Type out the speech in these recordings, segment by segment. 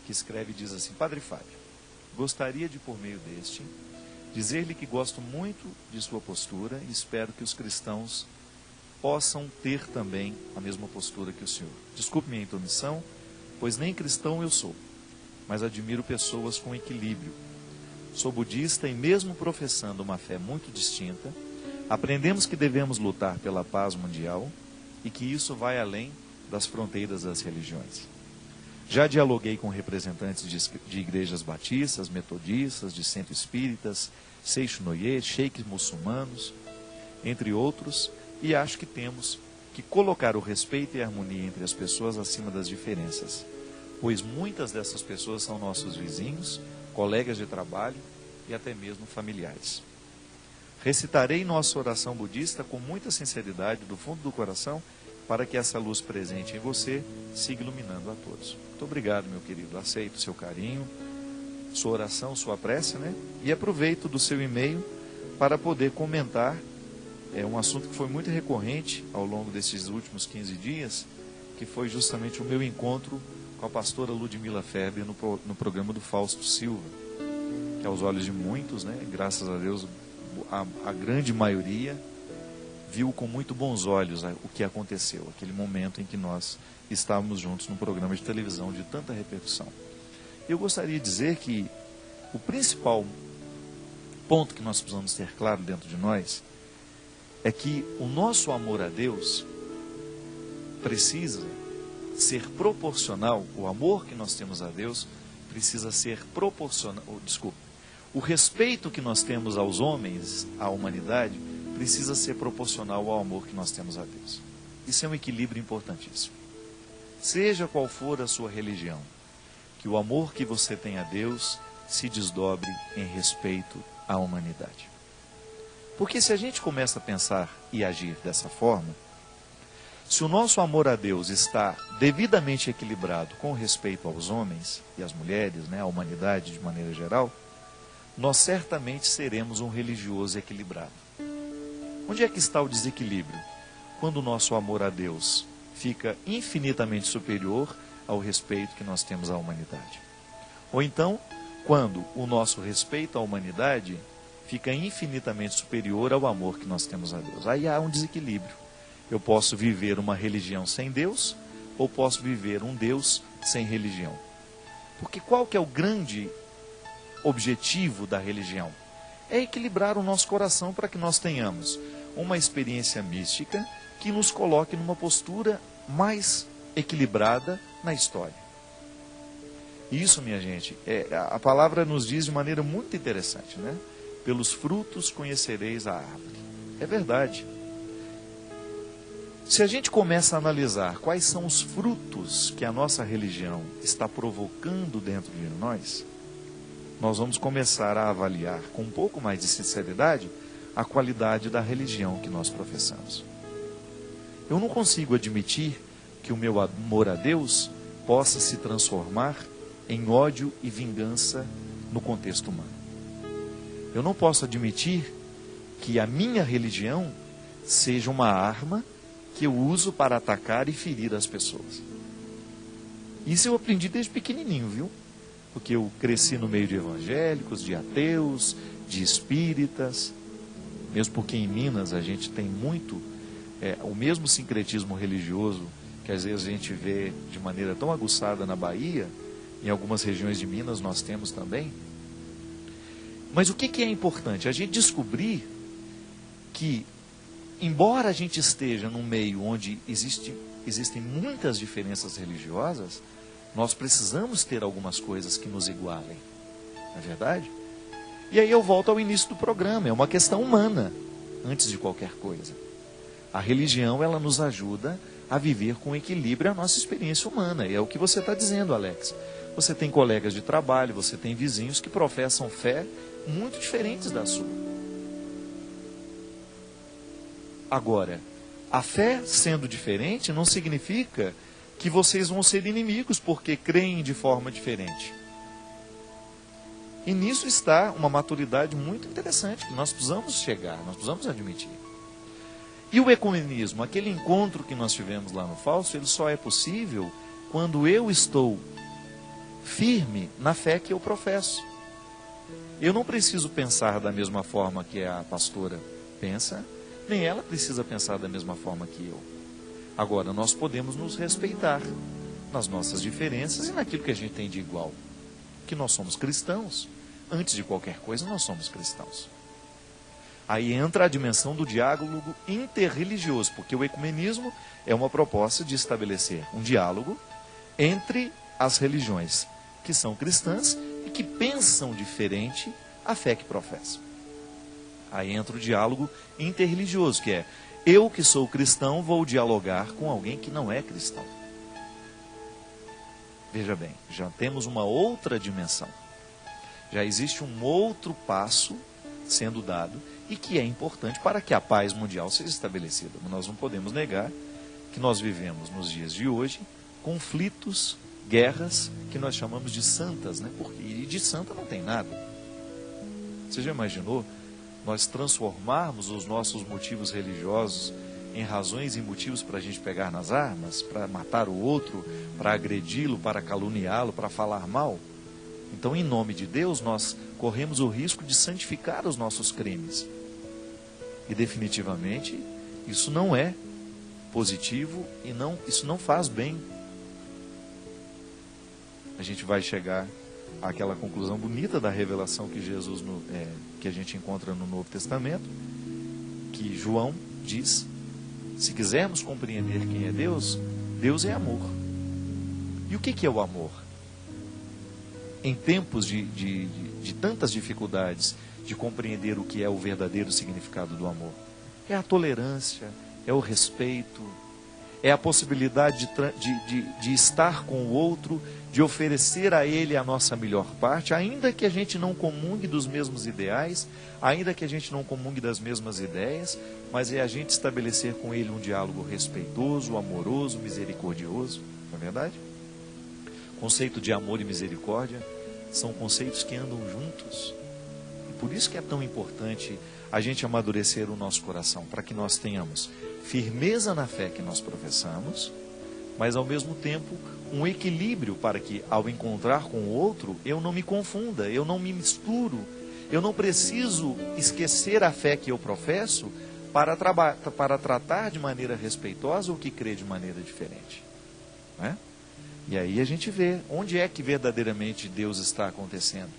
que escreve e diz assim: Padre Fábio, gostaria de, por meio deste, dizer-lhe que gosto muito de sua postura e espero que os cristãos possam ter também a mesma postura que o senhor. Desculpe minha intromissão, pois nem cristão eu sou, mas admiro pessoas com equilíbrio. Sou budista e mesmo professando uma fé muito distinta, aprendemos que devemos lutar pela paz mundial e que isso vai além das fronteiras das religiões. Já dialoguei com representantes de igrejas batistas, metodistas, de centro espíritas, Seixonoye, sheiks muçulmanos, entre outros, e acho que temos que colocar o respeito e a harmonia entre as pessoas acima das diferenças, pois muitas dessas pessoas são nossos vizinhos, colegas de trabalho e até mesmo familiares. Recitarei nossa oração budista com muita sinceridade do fundo do coração, para que essa luz presente em você siga iluminando a todos. Muito obrigado, meu querido. Aceito o seu carinho, sua oração, sua prece, né? E aproveito do seu e-mail para poder comentar um assunto que foi muito recorrente ao longo desses últimos 15 dias, que foi justamente o meu encontro com a pastora Ludmila Ferber no programa do Fausto Silva, que aos olhos de muitos, né, graças a Deus, a grande maioria viu com muito bons olhos o que aconteceu, aquele momento em que nós estávamos juntos num programa de televisão de tanta repercussão. Eu gostaria de dizer que o principal ponto que nós precisamos ter claro dentro de nós é que o nosso amor a Deus precisa ser proporcional, o amor que nós temos a Deus precisa ser proporcional, o respeito que nós temos aos homens, à humanidade, precisa ser proporcional ao amor que nós temos a Deus. Isso é um equilíbrio importantíssimo. Seja qual for a sua religião, que o amor que você tem a Deus se desdobre em respeito à humanidade. Porque se a gente começa a pensar e agir dessa forma, se o nosso amor a Deus está devidamente equilibrado com respeito aos homens e às mulheres, né, à humanidade de maneira geral, nós certamente seremos um religioso equilibrado. Onde é que está o desequilíbrio? Quando o nosso amor a Deus fica infinitamente superior ao respeito que nós temos à humanidade. Ou então, quando o nosso respeito à humanidade fica infinitamente superior ao amor que nós temos a Deus. Aí há um desequilíbrio. Eu posso viver uma religião sem Deus, ou posso viver um Deus sem religião. Porque qual que é o grande objetivo da religião? É equilibrar o nosso coração para que nós tenhamos uma experiência mística que nos coloque numa postura mais equilibrada na história. Isso, minha gente, a palavra nos diz de maneira muito interessante, né? Pelos frutos conhecereis a árvore. É verdade. Se a gente começa a analisar quais são os frutos que a nossa religião está provocando dentro de nós vamos começar a avaliar com um pouco mais de sinceridade a qualidade da religião que nós professamos. Eu não consigo admitir que o meu amor a Deus possa se transformar em ódio e vingança no contexto humano. Eu não posso admitir que a minha religião seja uma arma que eu uso para atacar e ferir as pessoas. Isso eu aprendi desde pequenininho, viu? Porque eu cresci no meio de evangélicos, de ateus, de espíritas. Mesmo porque em Minas a gente tem muito o mesmo sincretismo religioso que às vezes a gente vê de maneira tão aguçada na Bahia, em algumas regiões de Minas nós temos também. Mas o que é importante? A gente descobrir que, embora a gente esteja num meio onde existem muitas diferenças religiosas, nós precisamos ter algumas coisas que nos igualem. Não é verdade? E aí eu volto ao início do programa, é uma questão humana, antes de qualquer coisa. A religião, ela nos ajuda a viver com equilíbrio a nossa experiência humana, e é o que você está dizendo, Alex. Você tem colegas de trabalho, você tem vizinhos que professam fé muito diferentes da sua. Agora, a fé sendo diferente não significa que vocês vão ser inimigos porque creem de forma diferente. E nisso está uma maturidade muito interessante que nós precisamos chegar, nós precisamos admitir. E o ecumenismo, aquele encontro que nós tivemos lá no Fausto, ele só é possível quando eu estou firme na fé que eu professo. Eu não preciso pensar da mesma forma que a pastora pensa, nem ela precisa pensar da mesma forma que eu. Agora, nós podemos nos respeitar nas nossas diferenças e naquilo que a gente tem de igual. Que nós somos cristãos. Antes de qualquer coisa, nós somos cristãos. Aí entra a dimensão do diálogo interreligioso, porque o ecumenismo é uma proposta de estabelecer um diálogo entre as religiões que são cristãs e que pensam diferente a fé que professam. Aí entra o diálogo interreligioso, que é: eu que sou cristão vou dialogar com alguém que não é cristão. Veja bem, já temos uma outra dimensão. Já existe um outro passo sendo dado e que é importante para que a paz mundial seja estabelecida. Mas nós não podemos negar que nós vivemos nos dias de hoje conflitos, guerras que nós chamamos de santas, né? Porque e de santa não tem nada. Você já imaginou nós transformarmos os nossos motivos religiosos em razões e motivos para a gente pegar nas armas, para matar o outro, para agredi-lo, para caluniá-lo, para falar mal? Então, em nome de Deus, nós corremos o risco de santificar os nossos crimes. E definitivamente, isso não é positivo e isso não faz bem. A gente vai chegar àquela conclusão bonita da revelação que que a gente encontra no Novo Testamento, que João diz: se quisermos compreender quem é Deus, Deus é amor. E o que é o amor? Em tempos de tantas dificuldades de compreender o que é o verdadeiro significado do amor, é a tolerância, é o respeito, é a possibilidade de estar com o outro, de oferecer a ele a nossa melhor parte, ainda que a gente não comungue dos mesmos ideais, ainda que a gente não comungue das mesmas ideias, mas é a gente estabelecer com ele um diálogo respeitoso, amoroso, misericordioso, não é verdade? O conceito de amor e misericórdia são conceitos que andam juntos. E por isso que é tão importante a gente amadurecer o nosso coração, para que nós tenhamos firmeza na fé que nós professamos, mas ao mesmo tempo um equilíbrio para que, ao encontrar com o outro, eu não me confunda, eu não me misturo, eu não preciso esquecer a fé que eu professo para tratar de maneira respeitosa o que crê de maneira diferente, não é? E aí a gente vê onde é que verdadeiramente Deus está acontecendo.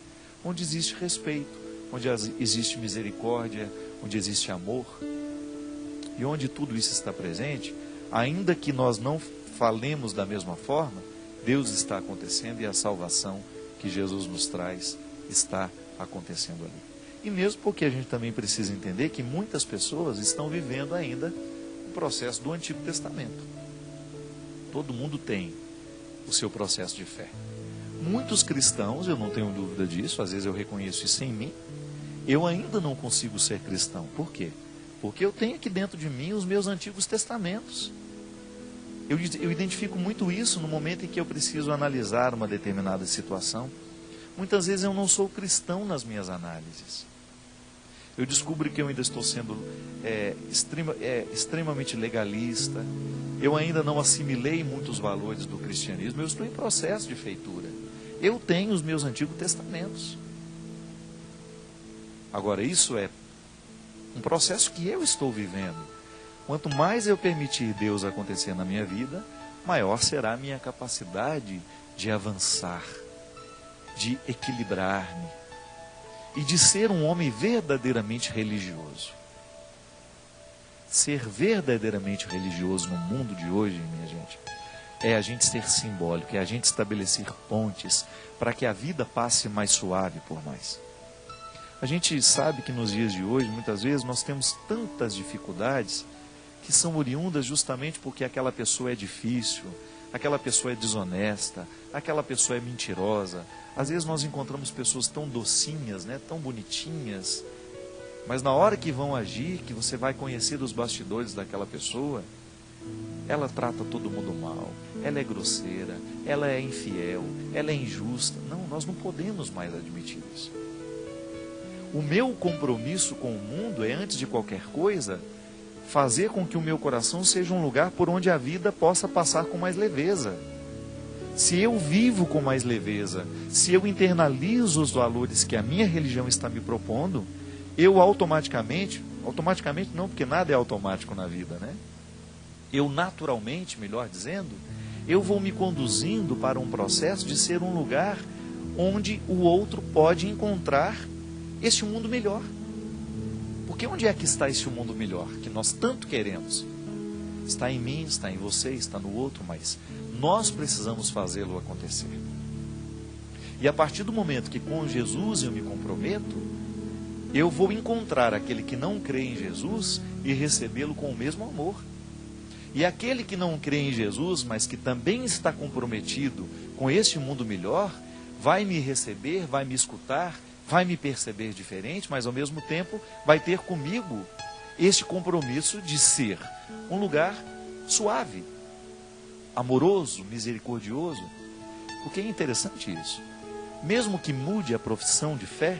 Onde existe respeito, onde existe misericórdia, onde existe amor. E onde tudo isso está presente, ainda que nós não falemos da mesma forma, Deus está acontecendo e a salvação que Jesus nos traz está acontecendo ali. E mesmo porque a gente também precisa entender que muitas pessoas estão vivendo ainda o processo do Antigo Testamento. Todo mundo tem o seu processo de fé. Muitos cristãos, eu não tenho dúvida disso, às vezes eu reconheço isso em mim, eu ainda não consigo ser cristão. Por quê? Porque eu tenho aqui dentro de mim os meus antigos testamentos. Eu identifico muito isso no momento em que eu preciso analisar uma determinada situação. Muitas vezes eu não sou cristão nas minhas análises. Eu descubro que eu ainda estou sendo extremamente legalista. Eu ainda não assimilei muitos valores do cristianismo. Eu estou em processo de feitura. Eu tenho os meus antigos testamentos. Agora, isso é um processo que eu estou vivendo. Quanto mais eu permitir Deus acontecer na minha vida, maior será a minha capacidade de avançar, de equilibrar-me e de ser um homem verdadeiramente religioso. Ser verdadeiramente religioso no mundo de hoje, minha gente, é a gente ser simbólico, é a gente estabelecer pontes para que a vida passe mais suave por nós. A gente sabe que nos dias de hoje, muitas vezes, nós temos tantas dificuldades que são oriundas justamente porque aquela pessoa é difícil, aquela pessoa é desonesta, aquela pessoa é mentirosa. Às vezes nós encontramos pessoas tão docinhas, né, tão bonitinhas, mas na hora que vão agir, que você vai conhecer os bastidores daquela pessoa, ela trata todo mundo mal, ela é grosseira, ela é infiel, ela é injusta. Não, nós não podemos mais admitir isso. O meu compromisso com o mundo é, antes de qualquer coisa, fazer com que o meu coração seja um lugar por onde a vida possa passar com mais leveza. se eu vivo com mais leveza, se eu internalizo os valores que a minha religião está me propondo, eu automaticamente não, porque nada é automático na vida, né? Eu naturalmente, melhor dizendo, eu vou me conduzindo para um processo de ser um lugar onde o outro pode encontrar este mundo melhor. Porque onde é que está esse mundo melhor que nós tanto queremos? Está em mim, está em você, está no outro, mas nós precisamos fazê-lo acontecer. E a partir do momento que com Jesus eu me comprometo, eu vou encontrar aquele que não crê em Jesus e recebê-lo com o mesmo amor. E aquele que não crê em Jesus, mas que também está comprometido com este mundo melhor, vai me receber, vai me escutar, vai me perceber diferente, mas ao mesmo tempo vai ter comigo este compromisso de ser um lugar suave, amoroso, misericordioso. Porque é interessante isso. Mesmo que mude a profissão de fé,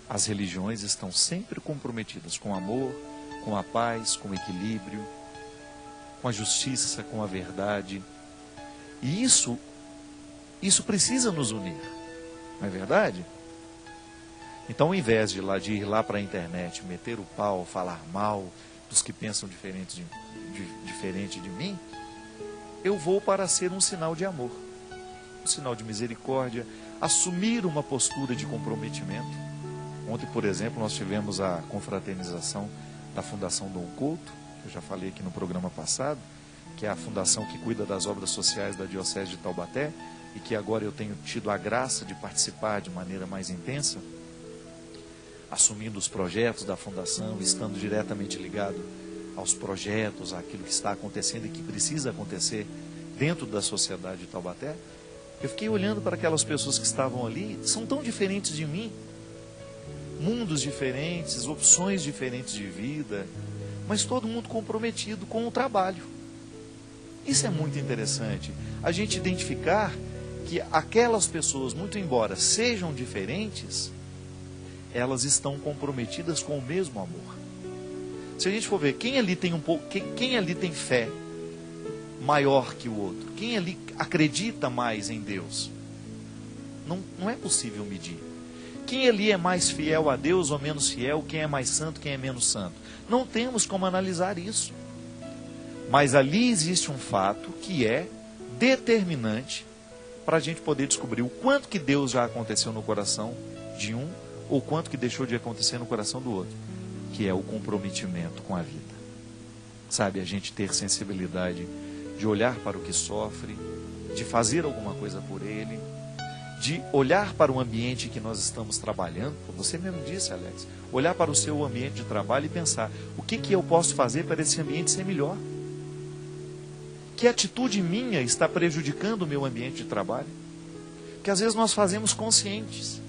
as religiões estão sempre comprometidas com amor, com a paz, com o equilíbrio, com a justiça, com a verdade. E isso precisa nos unir, não é verdade? Então, ao invés de ir lá para a internet, meter o pau, falar mal dos que pensam diferente de mim, eu vou para ser um sinal de amor, um sinal de misericórdia, assumir uma postura de comprometimento. Ontem, por exemplo, nós tivemos a confraternização da Fundação Dom Couto, que eu já falei aqui no programa passado, que é a fundação que cuida das obras sociais da Diocese de Taubaté, e que agora eu tenho tido a graça de participar de maneira mais intensa, assumindo os projetos da fundação, estando diretamente ligado aos projetos, àquilo que está acontecendo e que precisa acontecer dentro da sociedade de Taubaté. Eu fiquei olhando para aquelas pessoas que estavam ali, são tão diferentes de mim, mundos diferentes, opções diferentes de vida, mas todo mundo comprometido com o trabalho. Isso é muito interessante, a gente identificar que aquelas pessoas, muito embora sejam diferentes, elas estão comprometidas com o mesmo amor. Se a gente for ver, quem ali tem fé maior que o outro, quem ali acredita mais em Deus, não é possível medir. Quem ali é mais fiel a Deus ou menos fiel, quem é mais santo, quem é menos santo, não temos como analisar isso. Mas ali existe um fato que é determinante para a gente poder descobrir o quanto que Deus já aconteceu no coração de um, ou quanto que deixou de acontecer no coração do outro, que é o comprometimento com a vida. Sabe, a gente ter sensibilidade de olhar para o que sofre, de fazer alguma coisa por ele, de olhar para o ambiente que nós estamos trabalhando. Você mesmo disse, Alex, olhar para o seu ambiente de trabalho e pensar, o que eu posso fazer para esse ambiente ser melhor? Que atitude minha está prejudicando o meu ambiente de trabalho? Porque às vezes nós fazemos conscientes.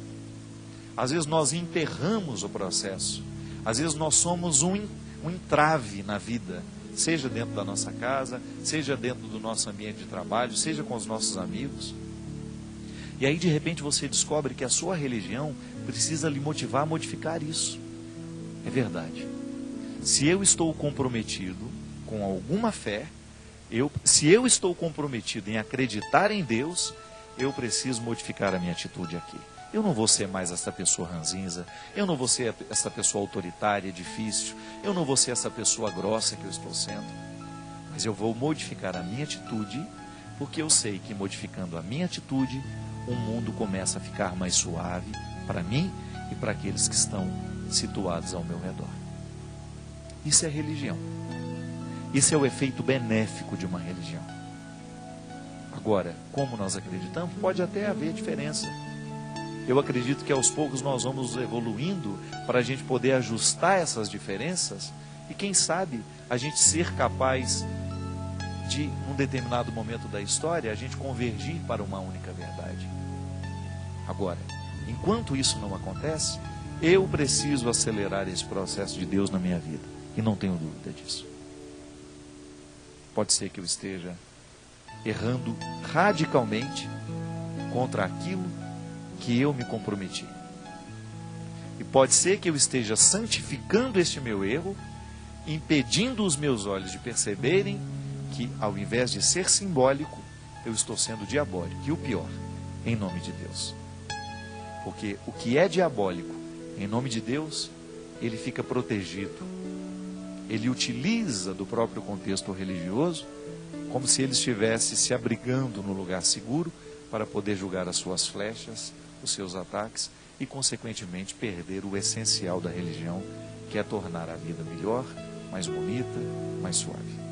Às vezes nós enterramos o processo. Às vezes nós somos um entrave na vida, seja dentro da nossa casa, seja dentro do nosso ambiente de trabalho, seja com os nossos amigos. E aí de repente você descobre que a sua religião precisa lhe motivar a modificar isso. É verdade. Se eu estou comprometido com alguma fé, se eu estou comprometido em acreditar em Deus, eu preciso modificar a minha atitude aqui. Eu não vou ser mais essa pessoa ranzinza, eu não vou ser essa pessoa autoritária, difícil, eu não vou ser essa pessoa grossa que eu estou sendo, mas eu vou modificar a minha atitude, porque eu sei que modificando a minha atitude, o mundo começa a ficar mais suave para mim e para aqueles que estão situados ao meu redor. Isso é religião. Isso é o efeito benéfico de uma religião. Agora, como nós acreditamos, pode até haver diferença. Eu acredito que aos poucos nós vamos evoluindo para a gente poder ajustar essas diferenças e quem sabe a gente ser capaz de, num determinado momento da história, a gente convergir para uma única verdade. Agora, enquanto isso não acontece, eu preciso acelerar esse processo de Deus na minha vida e não tenho dúvida disso. Pode ser que eu esteja errando radicalmente contra aquilo que eu me comprometi. E pode ser que eu esteja santificando este meu erro, impedindo os meus olhos de perceberem que, ao invés de ser simbólico, eu estou sendo diabólico. E o pior, em nome de Deus. Porque o que é diabólico, em nome de Deus, ele fica protegido. Ele utiliza do próprio contexto religioso, como se ele estivesse se abrigando no lugar seguro, para poder julgar as suas flechas, os seus ataques, e consequentemente perder o essencial da religião, que é tornar a vida melhor, mais bonita, mais suave.